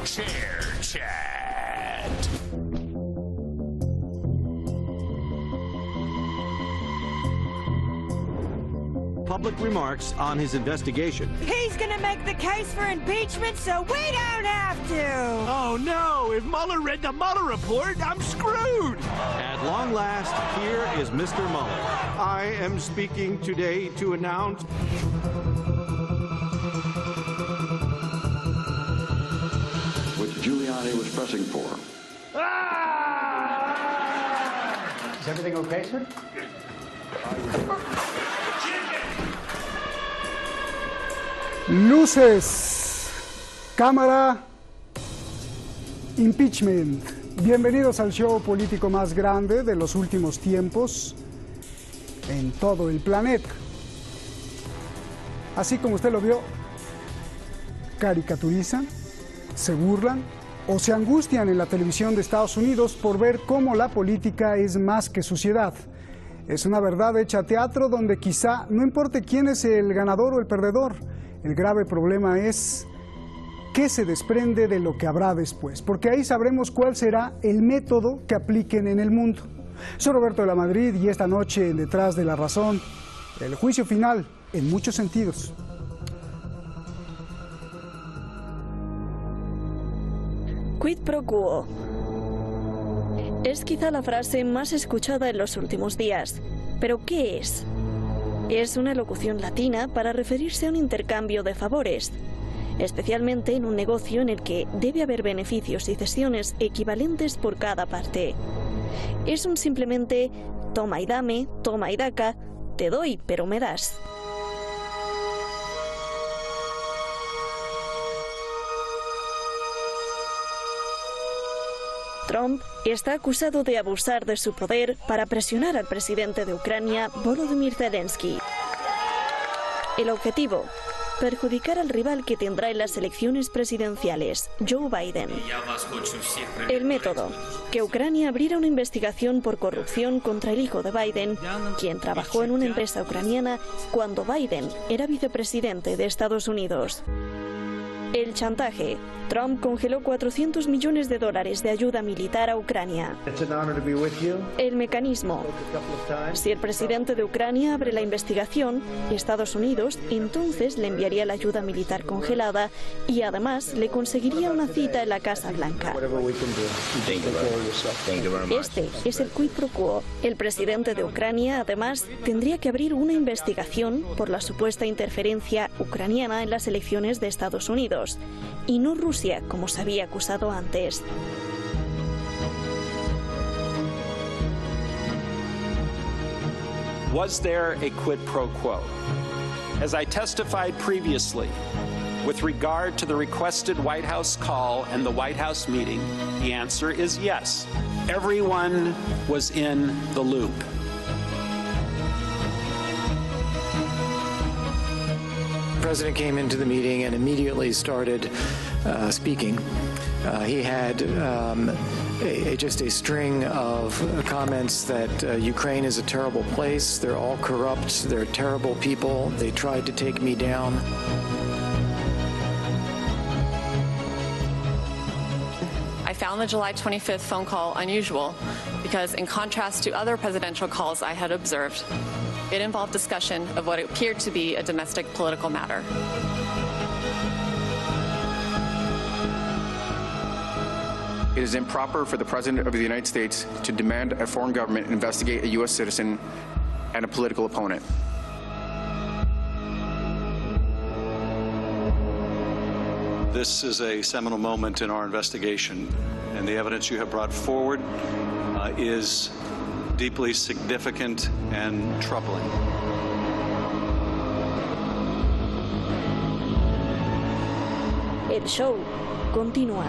Chair Chat. Public remarks on his investigation. He's gonna make the case for impeachment, so we don't have to! Oh no! If Mueller read the Mueller report, I'm screwed! At long last, here is Mr. Mueller. I am speaking today to announce what Giuliani was pressing for. Is everything okay, sir? Luces, cámara, impeachment. Bienvenidos al show político más grande de los últimos tiempos en todo el planeta. Así como usted lo vio, caricaturizan, se burlan o se angustian en la televisión de Estados Unidos por ver cómo la política es más que suciedad. Es una verdad hecha teatro donde quizá no importe quién es el ganador o el perdedor. El grave problema es qué se desprende de lo que habrá después, porque ahí sabremos cuál será el método que apliquen en el mundo. Soy Roberto de la Madrid y esta noche en Detrás de la Razón, el juicio final en muchos sentidos. Quid pro quo. Es quizá la frase más escuchada en los últimos días. ¿Pero qué es? Es una locución latina para referirse a un intercambio de favores, especialmente en un negocio en el que debe haber beneficios y cesiones equivalentes por cada parte. Es un simplemente toma y dame, toma y daca, te doy pero me das. Trump está acusado de abusar de su poder para presionar al presidente de Ucrania, Volodymyr Zelensky. El objetivo: perjudicar al rival que tendrá en las elecciones presidenciales, Joe Biden. El método: que Ucrania abriera una investigación por corrupción contra el hijo de Biden, quien trabajó en una empresa ucraniana cuando Biden era vicepresidente de Estados Unidos. El chantaje: Trump congeló $400 millones de ayuda militar a Ucrania. El mecanismo: si el presidente de Ucrania abre la investigación, Estados Unidos entonces le enviaría la ayuda militar congelada y además le conseguiría una cita en la Casa Blanca. Este es el quid pro quo. El presidente de Ucrania además tendría que abrir una investigación por la supuesta interferencia ucraniana en las elecciones de Estados Unidos, y no Rusia, como se había acusado antes. Was there a quid pro quo? As I testified previously, with regard to the requested White House call and the White House meeting, the answer is yes. Everyone was in the loop. The president came into the meeting and immediately started speaking. He had just a string of comments that Ukraine is a terrible place, they're all corrupt, they're terrible people, they tried to take me down. I found the July 25th phone call unusual because, in contrast to other presidential calls I had observed, it involved discussion of what appeared to be a domestic political matter. It is improper for the President of the United States to demand a foreign government investigate a U.S. citizen and a political opponent. This is a seminal moment in our investigation, and the evidence you have brought forward is deeply significant and troubling. El show continúa.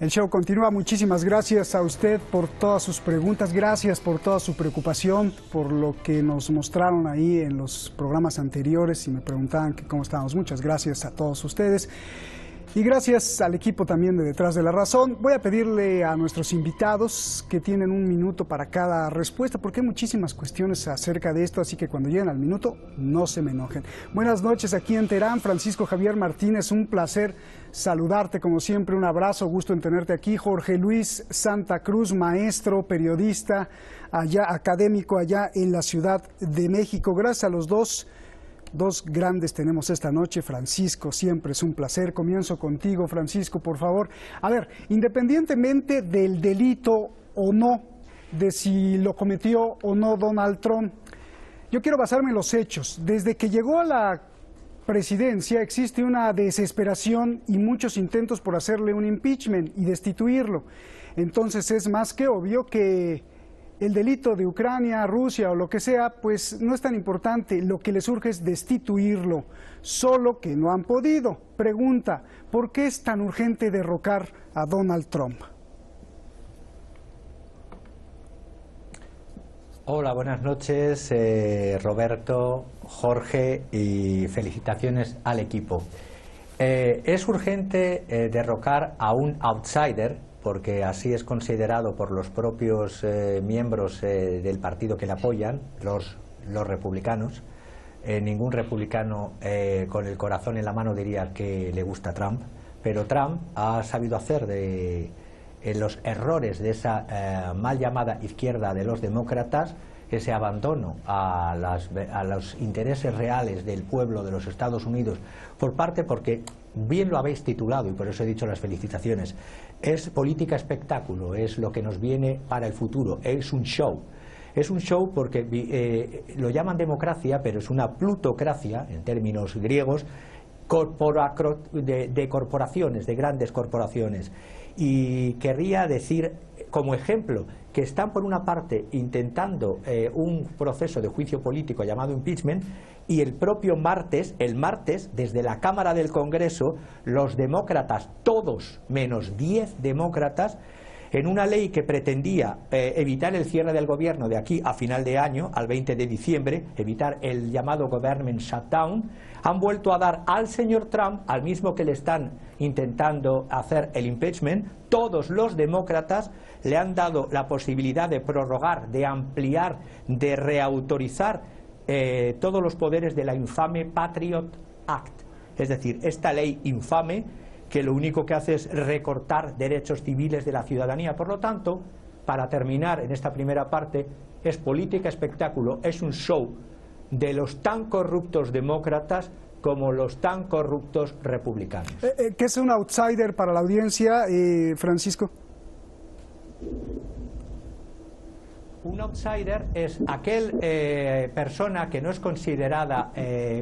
El show continúa. Muchísimas gracias a usted por todas sus preguntas, gracias por toda su preocupación, por lo que nos mostraron ahí en los programas anteriores y me preguntaban que cómo estábamos. Muchas gracias a todos ustedes. Y gracias al equipo también de Detrás de la Razón. Voy a pedirle a nuestros invitados que tienen un minuto para cada respuesta, porque hay muchísimas cuestiones acerca de esto, así que cuando lleguen al minuto, no se me enojen. Buenas noches aquí en Teherán, Francisco Javier Martínez, un placer saludarte como siempre, un abrazo, gusto en tenerte aquí. Jorge Luis Santa Cruz, maestro, periodista, académico allá en la Ciudad de México. Gracias a los dos grandes tenemos esta noche. Francisco, siempre es un placer. Comienzo contigo, Francisco, por favor. A ver, independientemente del delito o no, de si lo cometió o no Donald Trump, yo quiero basarme en los hechos. Desde que llegó a la presidencia existe una desesperación y muchos intentos por hacerle un impeachment y destituirlo. Entonces es más que obvio que el delito de Ucrania, Rusia o lo que sea, pues no es tan importante. Lo que les urge es destituirlo, solo que no han podido. Pregunta, ¿por qué es tan urgente derrocar a Donald Trump? Hola, buenas noches, Roberto, Jorge, y felicitaciones al equipo. Es urgente derrocar a un outsider, porque así es considerado por los propios miembros del partido que le apoyan, los republicanos. Ningún republicano con el corazón en la mano diría que le gusta Trump, pero Trump ha sabido hacer de los errores de esa mal llamada izquierda de los demócratas, ese abandono a los intereses reales del pueblo de los Estados Unidos, porque bien lo habéis titulado, y por eso he dicho las felicitaciones, es política espectáculo, es lo que nos viene para el futuro, es un show. Es un show porque lo llaman democracia, pero es una plutocracia, en términos griegos, de corporaciones, de grandes corporaciones. Y querría decir, como ejemplo, que están por una parte intentando un proceso de juicio político llamado impeachment, y el martes, desde la Cámara del Congreso, los demócratas, todos menos 10 demócratas, en una ley que pretendía evitar el cierre del gobierno de aquí a final de año, al 20 de diciembre, evitar el llamado government shutdown, han vuelto a dar al señor Trump, al mismo que le están intentando hacer el impeachment, todos los demócratas le han dado la posibilidad de prorrogar, de ampliar, de reautorizar todos los poderes de la infame Patriot Act. Es decir, esta ley infame que lo único que hace es recortar derechos civiles de la ciudadanía. Por lo tanto, para terminar en esta primera parte, es política espectáculo, es un show de los tan corruptos demócratas como los tan corruptos republicanos. ¿Qué es un outsider para la audiencia, Francisco? Un outsider es aquel persona que no es considerada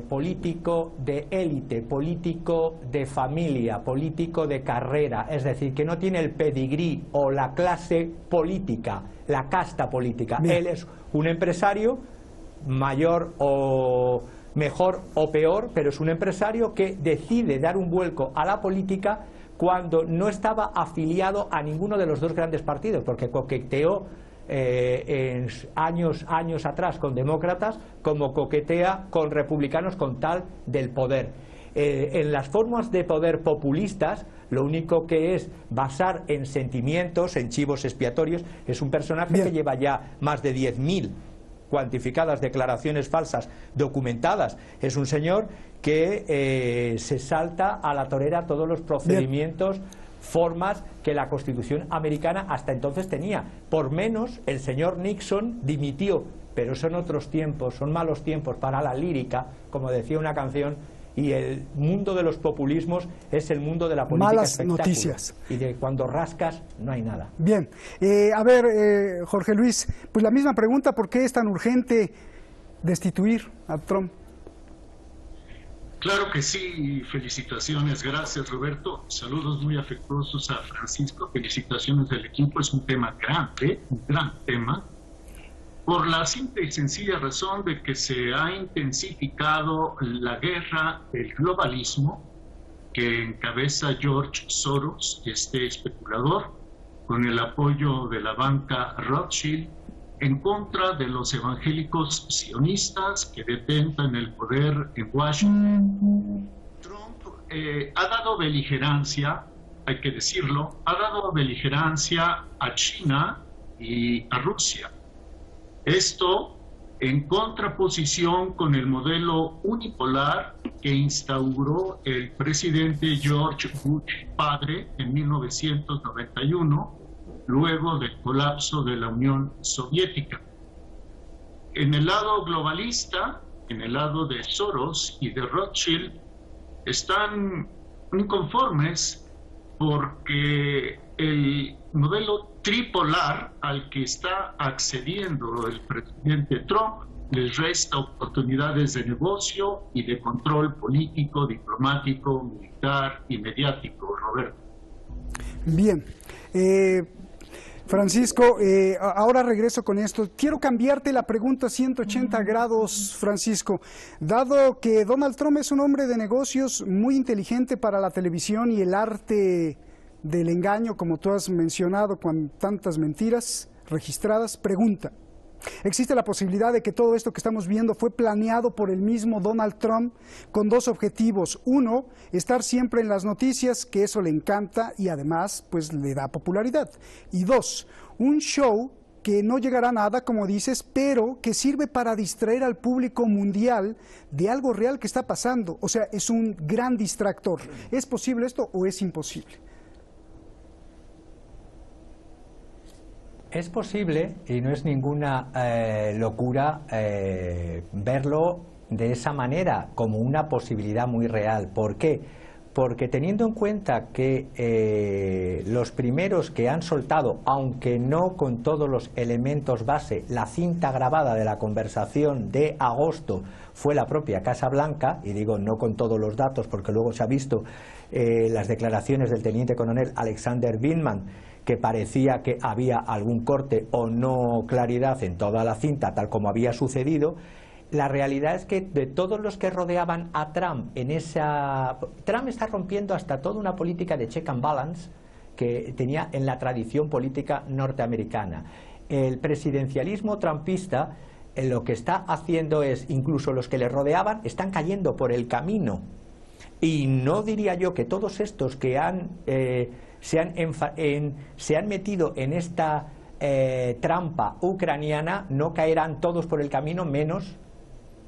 político de élite, político de familia, político de carrera, es decir, que no tiene el pedigrí o la clase política, la casta política. Bien. Él es un empresario, mayor o mejor o peor, pero es un empresario que decide dar un vuelco a la política cuando no estaba afiliado a ninguno de los dos grandes partidos, porque coqueteó en años atrás con demócratas, como coquetea con republicanos con tal del poder. En las formas de poder populistas, lo único que es basar en sentimientos, en chivos expiatorios. Es un personaje que lleva ya más de 10.000 cuantificadas declaraciones falsas documentadas. Es un señor que se salta a la torera todos los procedimientos, formas que la Constitución americana hasta entonces tenía. Por menos el señor Nixon dimitió, pero son otros tiempos, son malos tiempos para la lírica, como decía una canción, y el mundo de los populismos es el mundo de la política malas espectáculo. Noticias. Y de cuando rascas no hay nada. Bien, a ver, Jorge Luis, pues la misma pregunta, ¿por qué es tan urgente destituir a Trump? Claro que sí, felicitaciones, gracias Roberto, saludos muy afectuosos a Francisco, felicitaciones del equipo, es un tema grande, un gran tema, por la simple y sencilla razón de que se ha intensificado la guerra del globalismo que encabeza George Soros, este especulador, con el apoyo de la banca Rothschild, en contra de los evangélicos sionistas que detentan el poder en Washington. Trump ha dado beligerancia, hay que decirlo, ha dado beligerancia a China y a Rusia. Esto en contraposición con el modelo unipolar que instauró el presidente George Bush padre en 1991, luego del colapso de la Unión Soviética. En el lado globalista, en el lado de Soros y de Rothschild, están inconformes porque el modelo tripolar al que está accediendo el presidente Trump les resta oportunidades de negocio y de control político, diplomático, militar y mediático, Roberto. Bien. Francisco, ahora regreso con esto. Quiero cambiarte la pregunta 180 grados, Francisco. Dado que Donald Trump es un hombre de negocios muy inteligente para la televisión y el arte del engaño, como tú has mencionado, con tantas mentiras registradas, pregunta: ¿existe la posibilidad de que todo esto que estamos viendo fue planeado por el mismo Donald Trump con dos objetivos? Uno, estar siempre en las noticias, que eso le encanta y además pues le da popularidad. Y dos, un show que no llegará a nada, como dices, pero que sirve para distraer al público mundial de algo real que está pasando. O sea, es un gran distractor. ¿Es posible esto o es imposible? Es posible, y no es ninguna locura verlo de esa manera, como una posibilidad muy real. ¿Por qué? Porque teniendo en cuenta que los primeros que han soltado, aunque no con todos los elementos base, la cinta grabada de la conversación de agosto fue la propia Casa Blanca, y digo no con todos los datos porque luego se ha visto las declaraciones del teniente coronel Alexander Vindman, que parecía que había algún corte o no claridad en toda la cinta, tal como había sucedido. La realidad es que de todos los que rodeaban a Trump Trump está rompiendo hasta toda una política de check and balance que tenía en la tradición política norteamericana. El presidencialismo trumpista lo que está haciendo es, incluso los que le rodeaban están cayendo por el camino. Y no diría yo que todos estos que se han metido en esta trampa ucraniana no caerán todos por el camino, menos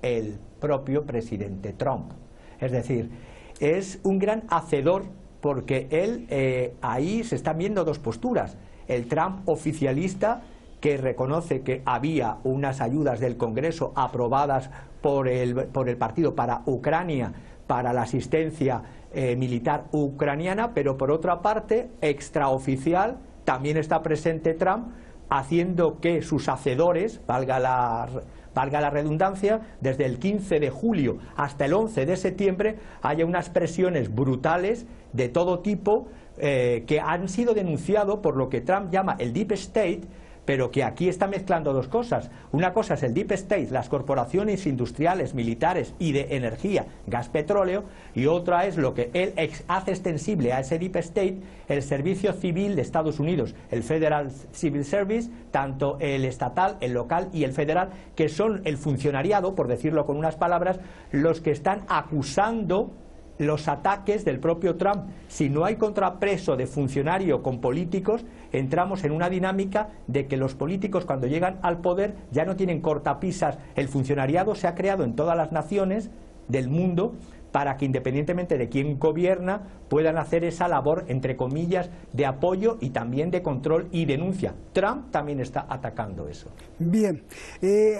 el propio presidente Trump. Es decir, es un gran hacedor porque él ahí se están viendo dos posturas: el Trump oficialista, que reconoce que había unas ayudas del Congreso aprobadas por el partido para Ucrania, para la asistencia militar ucraniana, pero por otra parte, extraoficial, también está presente Trump, haciendo que sus hacedores, valga la redundancia, desde el 15 de julio hasta el 11 de septiembre, haya unas presiones brutales de todo tipo que han sido denunciados por lo que Trump llama el Deep State, pero que aquí está mezclando dos cosas. Una cosa es el Deep State, las corporaciones industriales, militares y de energía, gas, petróleo, y otra es lo que él hace extensible a ese Deep State, el servicio civil de Estados Unidos, el Federal Civil Service, tanto el estatal, el local y el federal, que son el funcionariado, por decirlo con unas palabras, los que están acusando los ataques del propio Trump. Si no hay contrapeso de funcionario con políticos, entramos en una dinámica de que los políticos, cuando llegan al poder, ya no tienen cortapisas. El funcionariado se ha creado en todas las naciones del mundo para que, independientemente de quién gobierna, puedan hacer esa labor, entre comillas, de apoyo y también de control y denuncia. Trump también está atacando eso. Bien,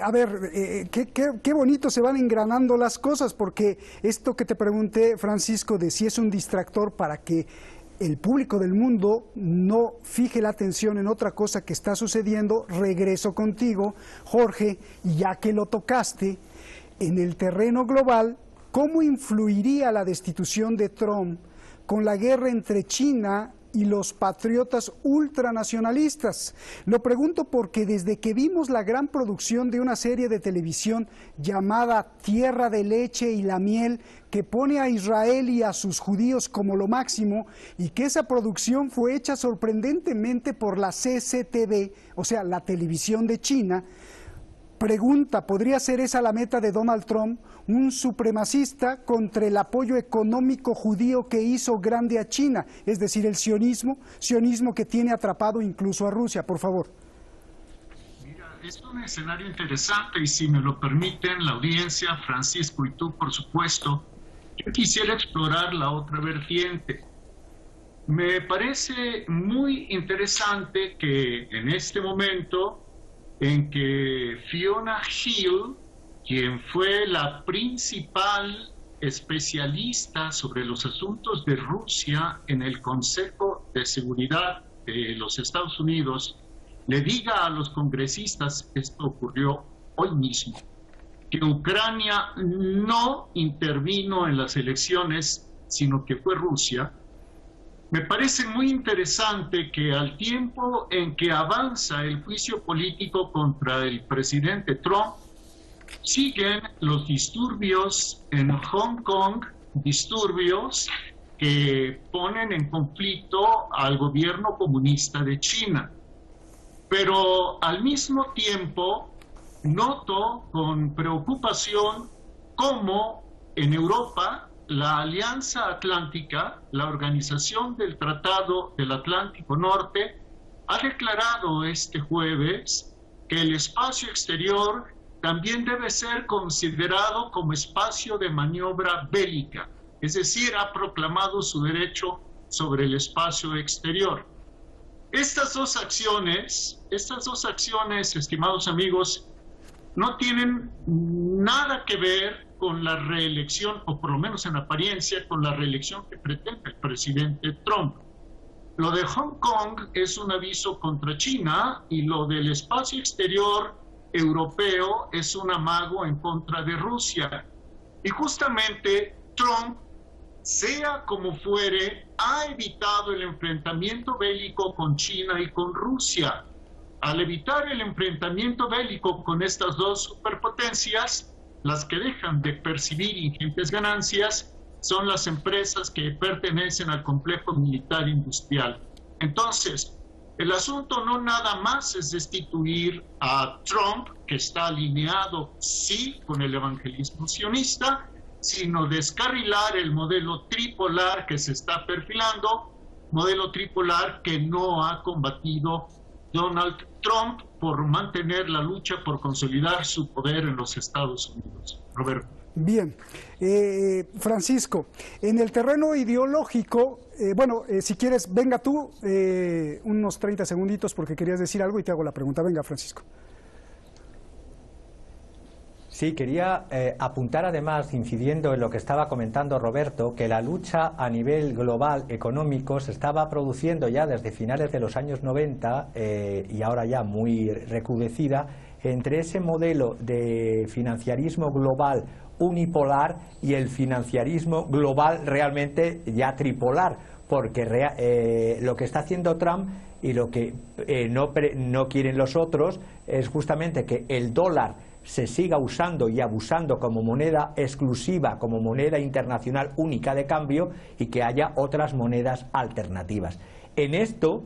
a ver, qué bonito se van engranando las cosas, porque esto que te pregunté, Francisco, de si es un distractor para que el público del mundo no fije la atención en otra cosa que está sucediendo, regreso contigo, Jorge, ya que lo tocaste, en el terreno global, ¿cómo influiría la destitución de Trump con la guerra entre China y los patriotas ultranacionalistas? Lo pregunto porque desde que vimos la gran producción de una serie de televisión llamada Tierra de Leche y la Miel, que pone a Israel y a sus judíos como lo máximo, y que esa producción fue hecha sorprendentemente por la CCTV, o sea, la televisión de China, Pregunta, ¿podría ser esa la meta de Donald Trump? Un supremacista contra el apoyo económico judío que hizo grande a China, es decir, el sionismo que tiene atrapado incluso a Rusia. Por favor. Mira, es un escenario interesante y si me lo permiten la audiencia, Francisco y tú, por supuesto, yo quisiera explorar la otra vertiente. Me parece muy interesante que en este momento en que Fiona Hill, quien fue la principal especialista sobre los asuntos de Rusia en el Consejo de Seguridad de los Estados Unidos, le diga a los congresistas, esto ocurrió hoy mismo, que Ucrania no intervino en las elecciones, sino que fue Rusia. Me parece muy interesante que al tiempo en que avanza el juicio político contra el presidente Trump, siguen los disturbios en Hong Kong, disturbios que ponen en conflicto al gobierno comunista de China. Pero al mismo tiempo noto con preocupación cómo en Europa la Alianza Atlántica, la Organización del Tratado del Atlántico Norte, ha declarado este jueves que el espacio exterior también debe ser considerado como espacio de maniobra bélica, es decir, ha proclamado su derecho sobre el espacio exterior. Estas dos acciones, estimados amigos, no tienen nada que ver con la reelección, o por lo menos en apariencia, con la reelección que pretende el presidente Trump. Lo de Hong Kong es un aviso contra China y lo del espacio exterior europeo es un amago en contra de Rusia. Y justamente Trump, sea como fuere, ha evitado el enfrentamiento bélico con China y con Rusia. Al evitar el enfrentamiento bélico con estas dos superpotencias, las que dejan de percibir ingentes ganancias son las empresas que pertenecen al complejo militar industrial. Entonces, el asunto no nada más es destituir a Trump, que está alineado, sí, con el evangelismo sionista, sino descarrilar el modelo tripolar que se está perfilando, modelo tripolar que no ha combatido Donald Trump por mantener la lucha por consolidar su poder en los Estados Unidos. Roberto. Bien. Francisco, en el terreno ideológico, si quieres, venga tú, unos 30 segunditos porque querías decir algo y te hago la pregunta. Venga, Francisco. Sí, quería apuntar además, incidiendo en lo que estaba comentando Roberto, que la lucha a nivel global económico se estaba produciendo ya desde finales de los años 90 y ahora ya muy recrudecida entre ese modelo de financiarismo global unipolar y el financiarismo global realmente ya tripolar, porque lo que está haciendo Trump y lo que no quieren los otros es justamente que el dólar se siga usando y abusando como moneda exclusiva, como moneda internacional única de cambio y que haya otras monedas alternativas. En esto,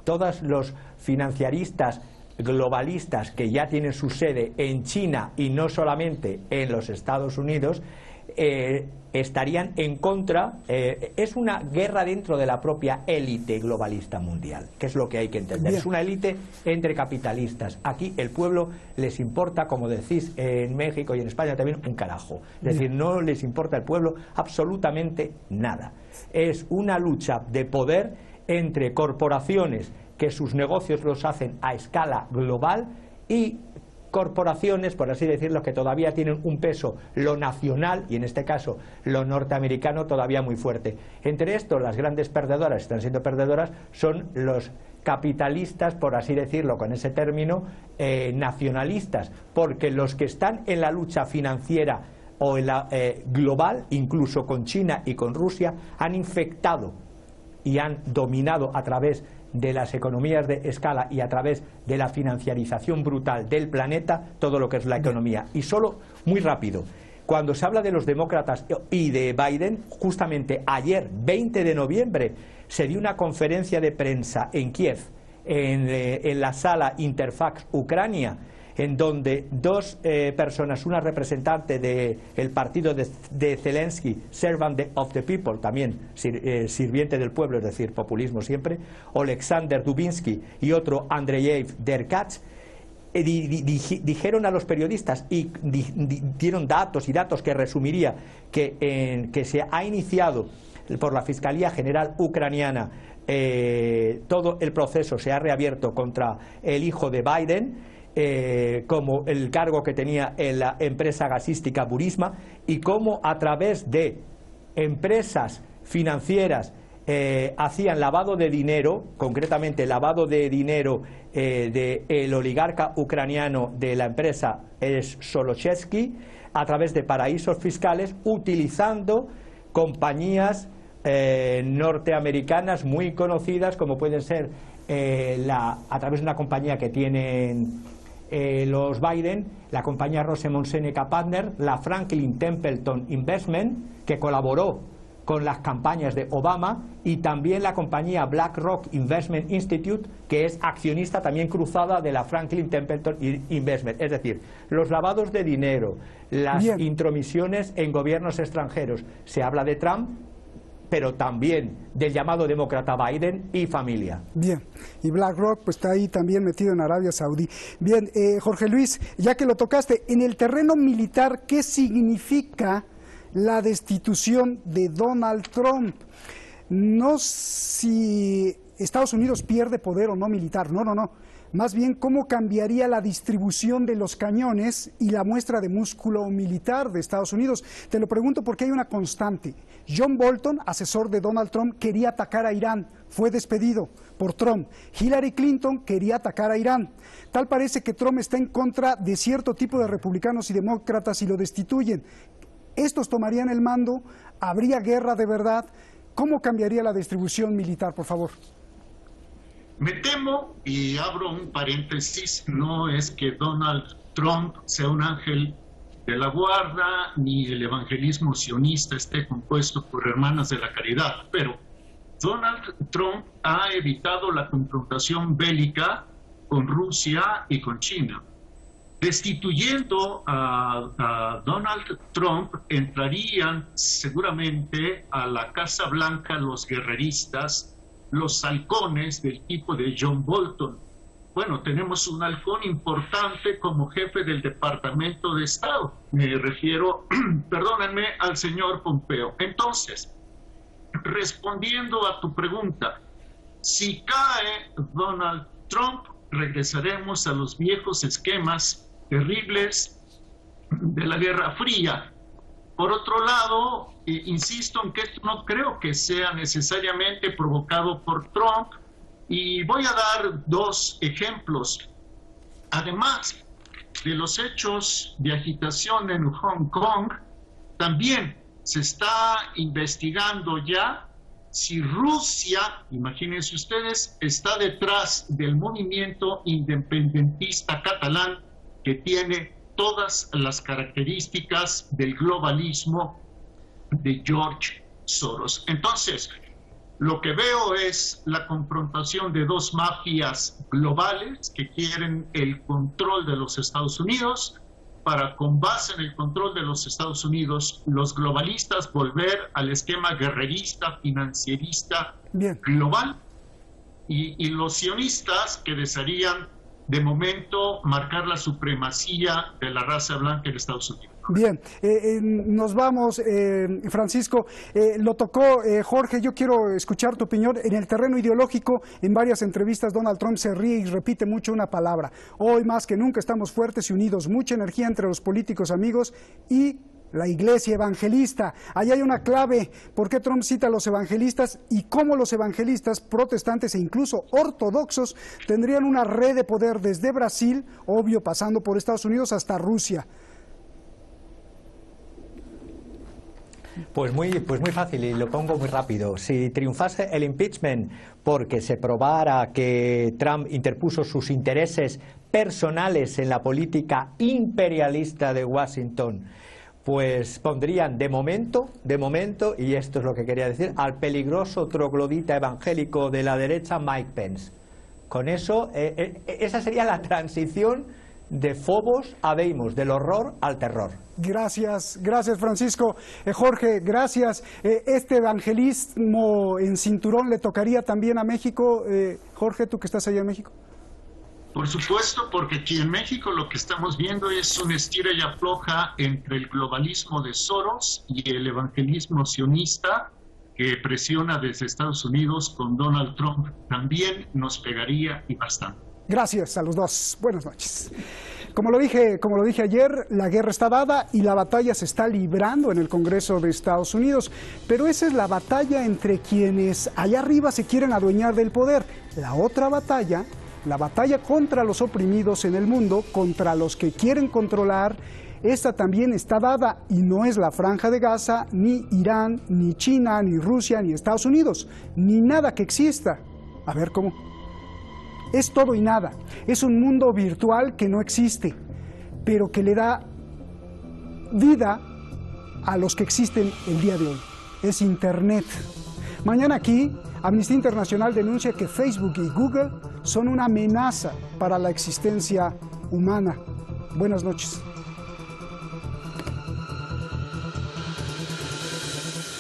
todos los financiaristas globalistas que ya tienen su sede en China y no solamente en los Estados Unidos, estarían en contra. Es una guerra dentro de la propia élite globalista mundial, que es lo que hay que entender. Bien. Es una élite entre capitalistas. Aquí el pueblo les importa, como decís en México y en España también, un carajo. Es decir, no les importa al pueblo absolutamente nada. Es una lucha de poder entre corporaciones que sus negocios los hacen a escala global y corporaciones, por así decirlo, que todavía tienen un peso, lo nacional, y en este caso lo norteamericano, todavía muy fuerte. Entre estos, las grandes perdedoras, están siendo perdedoras, son los capitalistas, por así decirlo, con ese término, nacionalistas, porque los que están en la lucha financiera o en la global, incluso con China y con Rusia, han infectado y han dominado a través de las economías de escala y a través de la financiarización brutal del planeta todo lo que es la economía. Y solo, muy rápido, cuando se habla de los demócratas y de Biden, justamente ayer, 20 de noviembre, se dio una conferencia de prensa en Kiev, en la sala Interfax Ucrania, en donde dos personas, una representante del partido de Zelensky, Servant of the People, también sirviente del pueblo, es decir, populismo siempre, Oleksandr Dubinsky, y otro Andreyev Derkach, dijeron a los periodistas y dieron datos que resumiría que se ha iniciado por la Fiscalía General Ucraniana todo el proceso, se ha reabierto contra el hijo de Biden, como el cargo que tenía en la empresa gasística Burisma, y cómo a través de empresas financieras hacían lavado de dinero, concretamente lavado de dinero del oligarca ucraniano de la empresa Solochevsky, a través de paraísos fiscales, utilizando compañías norteamericanas muy conocidas, como pueden ser a través de una compañía que tienen los Biden, la compañía Rosemont Seneca Partners, la Franklin Templeton Investment, que colaboró con las campañas de Obama, y también la compañía BlackRock Investment Institute, que es accionista también cruzada de la Franklin Templeton Investment. Es decir, los lavados de dinero, las intromisiones en gobiernos extranjeros. Se habla de Trump, pero también del llamado demócrata Biden y familia. Bien, y BlackRock pues está ahí también metido en Arabia Saudí. Bien, Jorge Luis, ya que lo tocaste, en el terreno militar, ¿qué significa la destitución de Donald Trump? No si Estados Unidos pierde poder o no militar, no. Más bien, ¿cómo cambiaría la distribución de los cañones y la muestra de músculo militar de Estados Unidos? Te lo pregunto porque hay una constante. John Bolton, asesor de Donald Trump, quería atacar a Irán, fue despedido por Trump. Hillary Clinton quería atacar a Irán. Tal parece que Trump está en contra de cierto tipo de republicanos y demócratas y lo destituyen. ¿Estos tomarían el mando? ¿Habría guerra de verdad? ¿Cómo cambiaría la distribución militar, por favor? Me temo, y abro un paréntesis, no es que Donald Trump sea un ángel de la guarda, ni el evangelismo sionista esté compuesto por hermanas de la caridad, pero Donald Trump ha evitado la confrontación bélica con Rusia y con China. Destituyendo a Donald Trump, entrarían seguramente a la Casa Blanca los guerreristas, los halcones del tipo de John Bolton. Bueno, tenemos un halcón importante como jefe del Departamento de Estado. Me refiero, perdónenme, al señor Pompeo. Entonces, respondiendo a tu pregunta, si cae Donald Trump, regresaremos a los viejos esquemas terribles de la Guerra Fría. Por otro lado, insisto en que esto no creo que sea necesariamente provocado por Trump, y voy a dar dos ejemplos. Además de los hechos de agitación en Hong Kong, también se está investigando ya si Rusia, imagínense ustedes, está detrás del movimiento independentista catalán que tiene todas las características del globalismo de George Soros. Entonces, lo que veo es la confrontación de dos mafias globales que quieren el control de los Estados Unidos, para, con base en el control de los Estados Unidos, los globalistas volver al esquema guerrerista, financierista, global, y los sionistas que desearían de momento marcar la supremacía de la raza blanca en Estados Unidos. Bien, nos vamos, Francisco, lo tocó Jorge, yo quiero escuchar tu opinión. En el terreno ideológico, en varias entrevistas Donald Trump se ríe y repite mucho una palabra: hoy más que nunca estamos fuertes y unidos, mucha energía entre los políticos amigos y la iglesia evangelista. Ahí hay una clave. ¿Por qué Trump cita a los evangelistas y cómo los evangelistas protestantes e incluso ortodoxos tendrían una red de poder desde Brasil, obvio, pasando por Estados Unidos hasta Rusia? Pues muy fácil, y lo pongo muy rápido. Si triunfase el impeachment porque se probara que Trump interpuso sus intereses personales en la política imperialista de Washington, pues pondrían de momento, y esto es lo que quería decir, al peligroso troglodita evangélico de la derecha Mike Pence. Con eso, esa sería la transición de Phobos a Deimos, del horror al terror. Gracias Francisco. Jorge, gracias. Este evangelismo en cinturón le tocaría también a México. Jorge, tú que estás allá en México. Por supuesto, porque aquí en México lo que estamos viendo es una estira y afloja entre el globalismo de Soros y el evangelismo sionista que presiona desde Estados Unidos con Donald Trump. También nos pegaría y bastante. Gracias a los dos. Buenas noches. Como lo dije ayer, la guerra está dada y la batalla se está librando en el Congreso de Estados Unidos. Pero esa es la batalla entre quienes allá arriba se quieren adueñar del poder. La otra batalla, la batalla contra los oprimidos en el mundo, contra los que quieren controlar, esta también está dada y no es la Franja de Gaza, ni Irán, ni China, ni Rusia, ni Estados Unidos, ni nada que exista. A ver cómo. Es todo y nada. Es un mundo virtual que no existe, pero que le da vida a los que existen el día de hoy. Es Internet. Mañana aquí, Amnistía Internacional denuncia que Facebook y Google son una amenaza para la existencia humana. Buenas noches.